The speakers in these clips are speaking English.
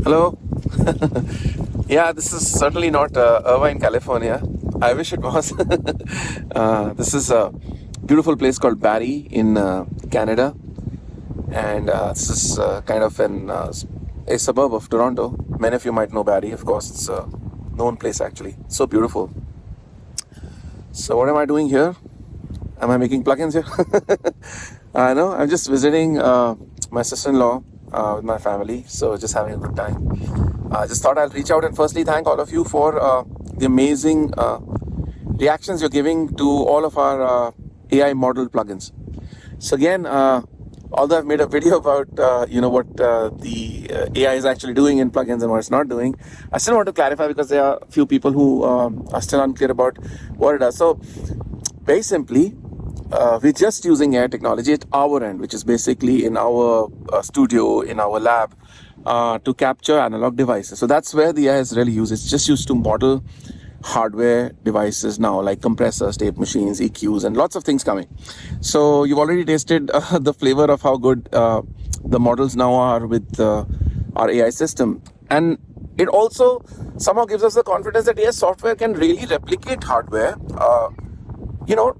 Hello. Yeah, this is certainly not Irvine, California. I wish it was. This is a beautiful place called Barrie in Canada, and this is kind of a suburb of Toronto. Many of you might know Barrie, of course. It's a known place actually. So beautiful. So what am I doing here? Am I making plugins here? I know. I'm just visiting my sister-in-law with my family. So just having a good time. Just thought I'll reach out and firstly thank all of you for the amazing reactions you're giving to all of our AI model plugins. So again, although I've made a video about what the AI is actually doing in plugins and what it's not doing, I still want to clarify because there are a few people who are still unclear about what it does. So very simply, we're just using AI technology at our end, which is basically in our studio, in our lab, to capture analog devices. So that's where the AI is really used. It's just used to model hardware devices now, like compressors, tape machines, EQs, and lots of things coming. So you've already tasted the flavor of how good the models now are with our AI system. And it also somehow gives us the confidence that yes, software can really replicate hardware,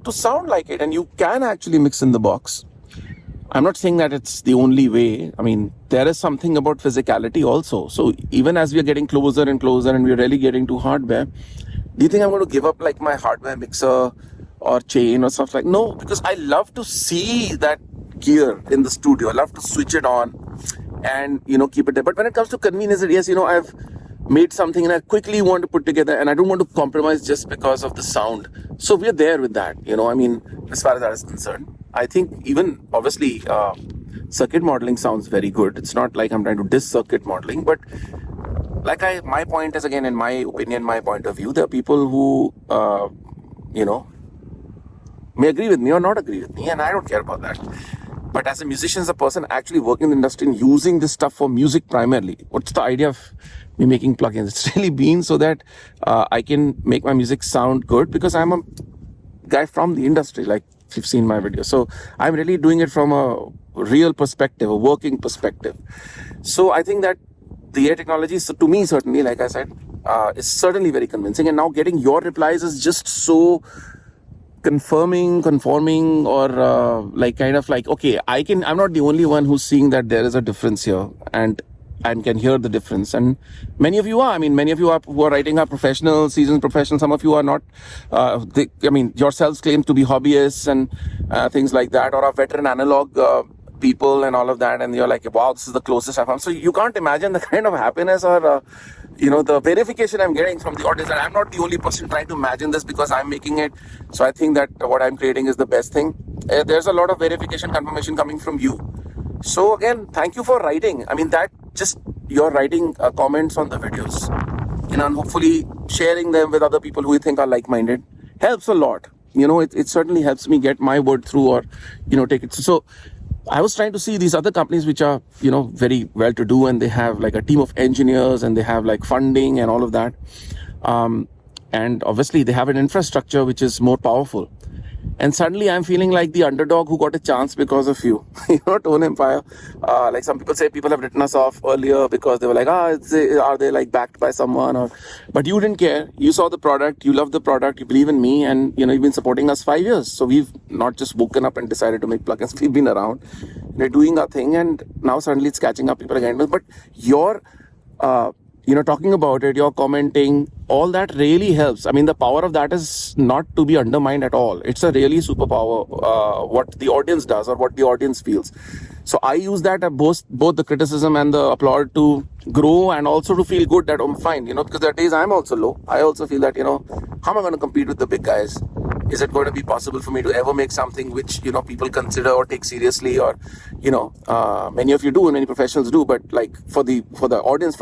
to sound like it, and you can actually mix in the box. I'm not saying that it's the only way. I mean, there is something about physicality also. So even as we are getting closer and closer and we're really getting to hardware, do you think I'm going to give up like my hardware mixer or chain or stuff like? No, because I love to see that gear in the studio. I love to switch it on and, keep it there. But when it comes to convenience, yes, I've made something and I quickly want to put together and I don't want to compromise just because of the sound. So we're there with that, as far as that is concerned. I think even obviously circuit modeling sounds very good. It's not like I'm trying to diss circuit modeling, but my point is, again, in my opinion, my point of view, there are people who, may agree with me or not agree with me, and I don't care about that. But as a musician, as a person actually working in the industry and using this stuff for music primarily, what's the idea of me making plugins? It's really been so that I can make my music sound good because I'm a guy from the industry, like you've seen my videos. So I'm really doing it from a real perspective, a working perspective. So I think that the AI technology, so to me, certainly, like I said, is certainly very convincing. And now getting your replies is just so conforming, or okay, I'm not the only one who's seeing that there is a difference here and can hear the difference. And many of you are. I mean, many of you who are writing are professionals, seasoned professionals. Some of you are not. Yourselves claim to be hobbyists and things like that, or are veteran analog people and all of that. And you're like, wow, this is the closest I've found. So you can't imagine the kind of happiness or the verification I'm getting from the audience. And I'm not the only person trying to imagine this because I'm making it. So I think that what I'm creating is the best thing. There's a lot of verification, confirmation coming from you. So again, thank you for writing. I mean, that just you're writing comments on the videos, and hopefully sharing them with other people who you think are like-minded helps a lot. It certainly helps me get my word through or, take it. So I was trying to see these other companies which are, very well-to-do and they have like a team of engineers and they have like funding and all of that. And obviously they have an infrastructure which is more powerful. And suddenly I'm feeling like the underdog who got a chance because of you. Tone Empire. Like some people say, people have written us off earlier because they were like, are they like backed by someone? But you didn't care. You saw the product, you love the product, you believe in me, and you've been supporting us 5 years. So we've not just woken up and decided to make plugins. We've been around. We're doing our thing, and now suddenly it's catching up. People again. But you're talking about it, you're commenting, all that really helps. I mean, the power of that is not to be undermined at all. It's a really superpower, what the audience does or what the audience feels. So I use that at both the criticism and the applaud to grow and also to feel good that I'm fine, because there are days I'm also low. I also feel that, how am I going to compete with the big guys? Is it going to be possible for me to ever make something which, people consider or take seriously, or, many of you do and many professionals do, but like for the audience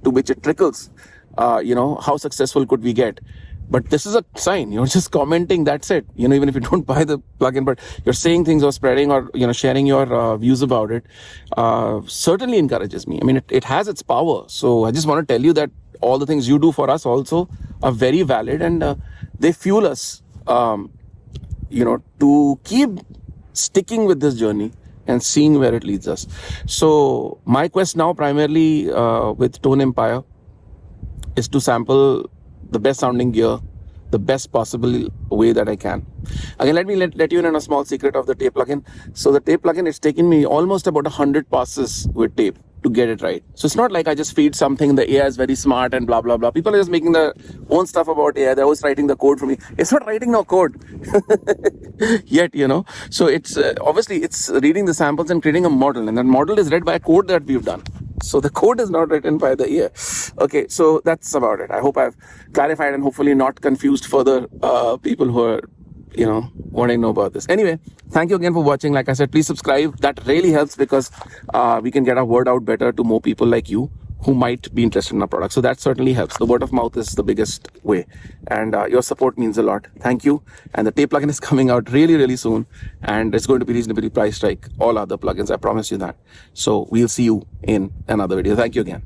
to which it trickles, how successful could we get? But this is a sign. You're just commenting, that's it. Even if you don't buy the plugin, but you're saying things or spreading or, sharing your views about it, certainly encourages me. I mean, it has its power. So I just want to tell you that all the things you do for us also are very valid, and they fuel us, to keep sticking with this journey and seeing where it leads us. So my quest now primarily with Tone Empire is to sample the best sounding gear the best possible way that I can. Again, let me let you in on a small secret of the tape plugin. So the tape plugin, it's taken me almost about 100 passes with tape to get it right. So it's not like I just feed something, the AI is very smart and blah, blah, blah. People are just making their own stuff about AI. They're always writing the code for me. It's not writing no code yet, So it's obviously it's reading the samples and creating a model. And that model is read by a code that we've done. So the code is not written by the ear. Okay, so that's about it. I hope I've clarified and hopefully not confused further people who are, wanting to know about this. Anyway, thank you again for watching. Like I said, please subscribe. That really helps because we can get our word out better to more people like you who might be interested in our product. So that certainly helps. The word of mouth is the biggest way. And your support means a lot. Thank you. And the tape plugin is coming out really, really soon. And it's going to be reasonably priced like all other plugins. I promise you that. So we'll see you in another video. Thank you again.